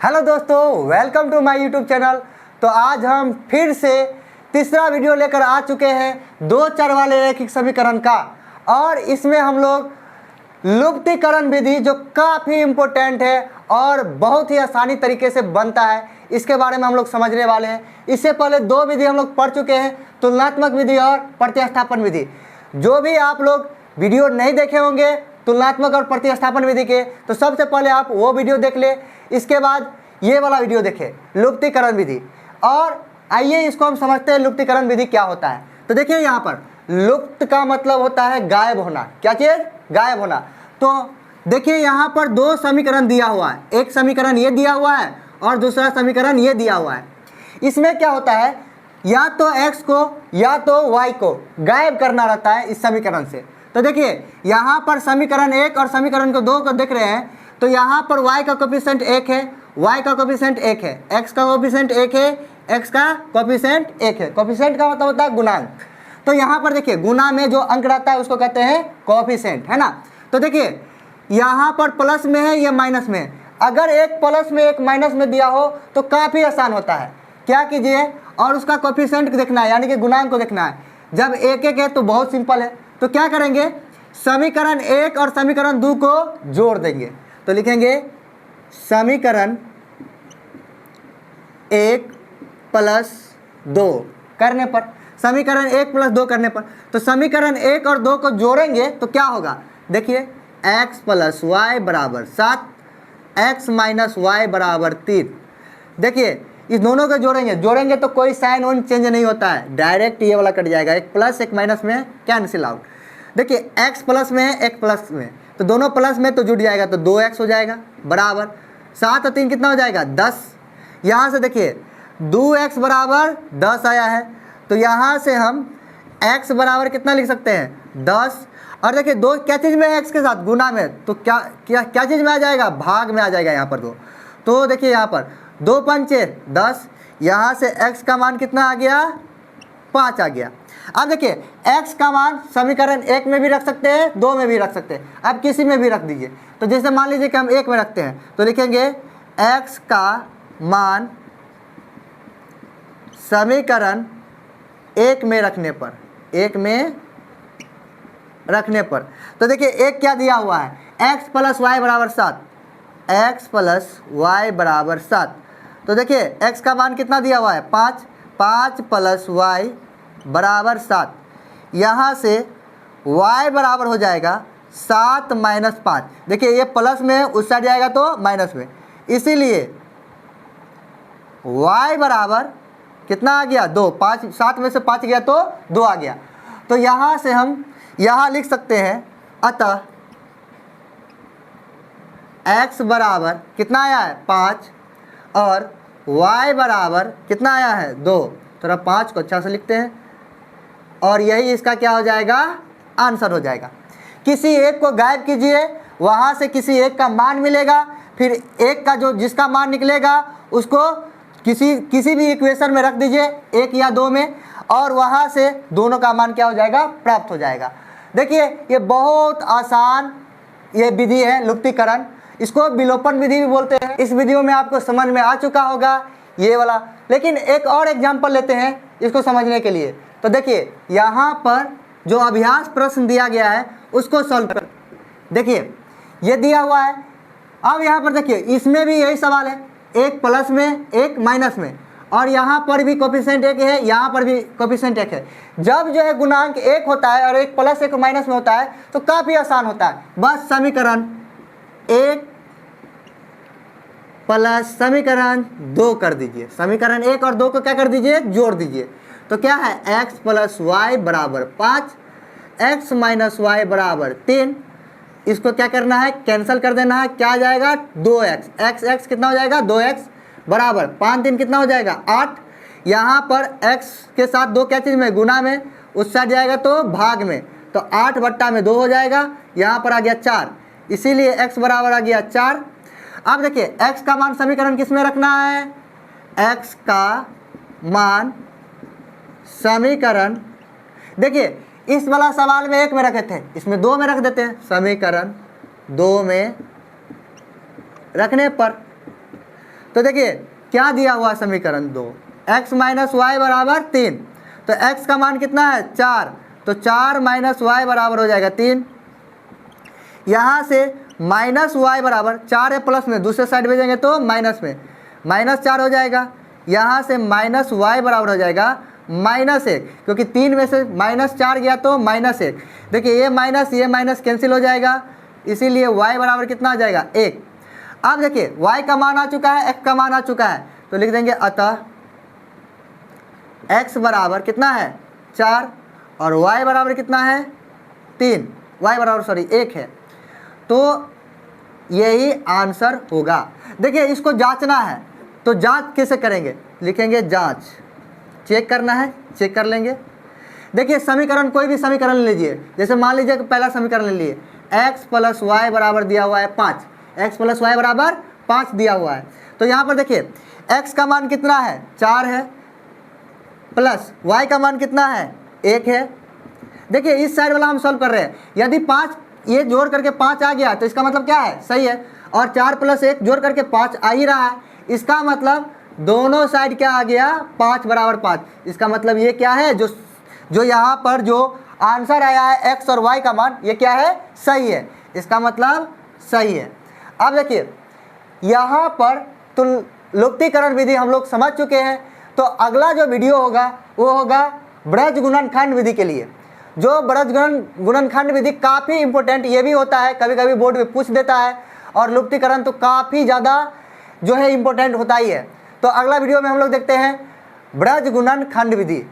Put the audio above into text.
Hello दोस्तों, welcome to my YouTube channel. तो आज हम फिर से तीसरा वीडियो लेकर आ चुके हैं दो चर वाले रैखिक समीकरण का। और इसमें हम लोग लुप्तीकरण विधि, जो काफ़ी इम्पोर्टेंट है और बहुत ही आसानी तरीके से बनता है, इसके बारे में हम लोग समझने वाले हैं। इससे पहले दो विधि हम लोग पढ़ चुके हैं, तुलनात्मक विधि और प्रतिस्थापन विधि। जो भी आप लोग वीडियो नहीं देखे होंगे तुलनात्मक और प्रतिस्थापन विधि के, तो सबसे पहले आप वो वीडियो देख ले। इसके बाद ये वाला वीडियो देखें, लुप्तीकरण विधि। और आइए इसको हम समझते हैं लुप्तीकरण विधि क्या होता है। तो देखिए यहाँ पर लुप्त का मतलब होता है गायब होना। क्या चीज़? गायब होना। तो देखिए यहाँ पर दो समीकरण दिया हुआ है, एक समीकरण ये दिया हुआ है और दूसरा समीकरण ये दिया हुआ है। इसमें क्या होता है, या तो x को या तो y को गायब करना रहता है इस समीकरण से। तो देखिए यहाँ पर समीकरण एक और समीकरण को दो को देख रहे हैं, तो यहाँ पर y का कोफिशिएंट एक है, y का कोफिशिएंट एक है, x का कोफिशिएंट एक है, x का कोफिशिएंट एक है। कोफिशिएंट का मतलब होता है गुणांक। तो यहाँ पर देखिए गुणा में जो अंक रहता है उसको कहते हैं कोफिशिएंट, है ना। तो देखिए यहाँ पर प्लस में है, या माइनस में है। अगर एक प्लस में एक माइनस में दिया हो तो काफ़ी आसान होता है। क्या कीजिए, और उसका कोफिशिएंट देखना है, यानी कि गुणांक को देखना है। जब एक एक है तो बहुत सिंपल है, तो क्या करेंगे, समीकरण एक और समीकरण दो को जोड़ देंगे। तो लिखेंगे समीकरण एक प्लस दो करने पर, समीकरण एक प्लस दो करने पर, तो समीकरण एक और दो को जोड़ेंगे तो क्या होगा, देखिए x प्लस वाई बराबर 7, x माइनस वाई बराबर 3। देखिए इस दोनों को जोड़ेंगे तो कोई साइन वन चेंज नहीं होता है, डायरेक्ट ये वाला कट जाएगा, एक प्लस एक माइनस में कैंसिल आउट। देखिए x प्लस में है, एक प्लस में, तो दोनों प्लस में तो जुड़ जाएगा, तो 2x हो जाएगा बराबर 7 और 3 कितना हो जाएगा 10। यहाँ से देखिए 2x बराबर 10 आया है, तो यहाँ से हम x बराबर कितना लिख सकते हैं 10। और देखिए दो क्या चीज़ में है, x के साथ गुना में, तो क्या चीज़ में आ जाएगा, भाग में आ जाएगा यहाँ पर दो। तो देखिए यहाँ पर 2 पंचे 10, यहाँ से x का मान कितना आ गया 5 आ गया। अब देखिए x का मान समीकरण एक में भी रख सकते हैं, दो में भी रख सकते हैं, अब किसी में भी रख दीजिए। तो जैसे मान लीजिए कि हम एक में रखते हैं, तो लिखेंगे x का मान समीकरण एक में रखने पर, तो देखिए एक क्या दिया हुआ है, x प्लस वाई बराबर 7, x प्लस वाई बराबर 7। तो देखिए x का मान कितना दिया हुआ है 5, 5 प्लस वाई बराबर 7। यहाँ से y बराबर हो जाएगा 7 माइनस 5। देखिए ये प्लस में है, उस साइड जाएगा तो माइनस में, इसीलिए y बराबर कितना आ गया 2, 5, 7 में से 5 गया तो 2 आ गया। तो यहाँ से हम यहाँ लिख सकते हैं, अतः x बराबर कितना आया है 5 और y बराबर कितना आया है 2। थोड़ा 5 को अच्छा से लिखते हैं, और यही इसका क्या हो जाएगा, आंसर हो जाएगा। किसी एक को गायब कीजिए, वहाँ से किसी एक का मान मिलेगा, फिर एक का जो जिसका मान निकलेगा उसको किसी भी इक्वेशन में रख दीजिए, एक या दो में, और वहाँ से दोनों का मान क्या हो जाएगा, प्राप्त हो जाएगा। देखिए ये बहुत आसान ये विधि है लुप्तीकरण, इसको विलोपन विधि भी बोलते हैं। इस वीडियो में आपको समझ में आ चुका होगा ये वाला, लेकिन एक और एग्जांपल लेते हैं इसको समझने के लिए। तो देखिए यहाँ पर जो अभ्यास प्रश्न दिया गया है उसको सॉल्व कर, देखिए ये दिया हुआ है। अब यहाँ पर देखिए इसमें भी यही सवाल है, एक प्लस में एक माइनस में, और यहाँ पर भी कोफिशिएंट एक है, यहाँ पर भी कोफिशिएंट एक है। जब जो है गुणांक एक होता है और एक प्लस एक माइनस में होता है तो काफ़ी आसान होता है। बस समीकरण एक प्लस समीकरण दो कर दीजिए, समीकरण एक और दो को क्या कर दीजिए, जोड़ दीजिए। तो क्या है, x प्लस वाई बराबर 5, x माइनस वाई बराबर 3। इसको क्या करना है, कैंसिल कर देना है, क्या आ जाएगा 2x, x कितना हो जाएगा 2x बराबर 5 3 कितना हो जाएगा 8। यहाँ पर x के साथ दो क्या चीज़ में, गुना में, उस साइड जाएगा तो भाग में, तो 8 बट्टा में 2 हो जाएगा। यहाँ पर आ गया 4, इसीलिए x बराबर आ गया 4। अब देखिए x का मान समीकरण किस में रखना है, x का मान समीकरण, देखिए इस वाला सवाल में एक में रखे थे, इसमें दो में रख देते हैं, समीकरण दो में रखने पर तो देखिए क्या दिया हुआ समीकरण 2, x माइनस वाई बराबर 3, तो x का मान कितना है 4, तो 4 माइनस वाई बराबर हो जाएगा 3। यहाँ से माइनस वाई बराबर 4 है प्लस में, दूसरे साइड भेजेंगे तो माइनस में, -4 हो जाएगा। यहाँ से माइनस वाई बराबर हो जाएगा -1, क्योंकि 3 में से -4 गया तो -1। देखिए ये माइनस कैंसिल हो जाएगा, इसीलिए y बराबर कितना आ जाएगा 1। अब देखिए y का मान आ चुका है, x का मान आ चुका है, तो लिख देंगे अतः x बराबर कितना है 4 और y बराबर कितना है 3, y बराबर 1 है, तो यही आंसर होगा। देखिए इसको जांचना है, तो जांच कैसे करेंगे, लिखेंगे जांच, चेक करना है, चेक कर लेंगे। देखिए समीकरण कोई भी समीकरण ले लीजिए, जैसे मान लीजिए कि पहला समीकरण ले लिए, x प्लस वाई बराबर दिया हुआ है 5, x प्लस वाई बराबर 5 दिया हुआ है, तो यहाँ पर देखिए x का मान कितना है 4 है, प्लस y का मान कितना है 1 है। देखिए इस साइड वाला हम सॉल्व कर रहे हैं, यदि 5 ये जोड़ करके 5 आ गया तो इसका मतलब क्या है सही है, और 4 प्लस 1 जोड़ करके 5 आ ही रहा है, इसका मतलब दोनों साइड क्या आ गया 5 बराबर 5। इसका मतलब ये क्या है, जो यहाँ पर जो आंसर आया है x और y का मान, ये क्या है सही है, इसका मतलब सही है। अब देखिए यहाँ पर तुल्योक्तिकरण विधि हम लोग समझ चुके हैं, तो अगला जो वीडियो होगा वो होगा ब्रज गुणनखंड विधि के लिए। जो ब्रज गुणनखंड विधि काफ़ी इंपॉर्टेंट ये भी होता है, कभी कभी बोर्ड में पूछ देता है, और लुप्तीकरण तो काफ़ी ज़्यादा जो है इम्पोर्टेंट होता ही है। तो अगला वीडियो में हम लोग देखते हैं ब्रज गुणनखंड विधि।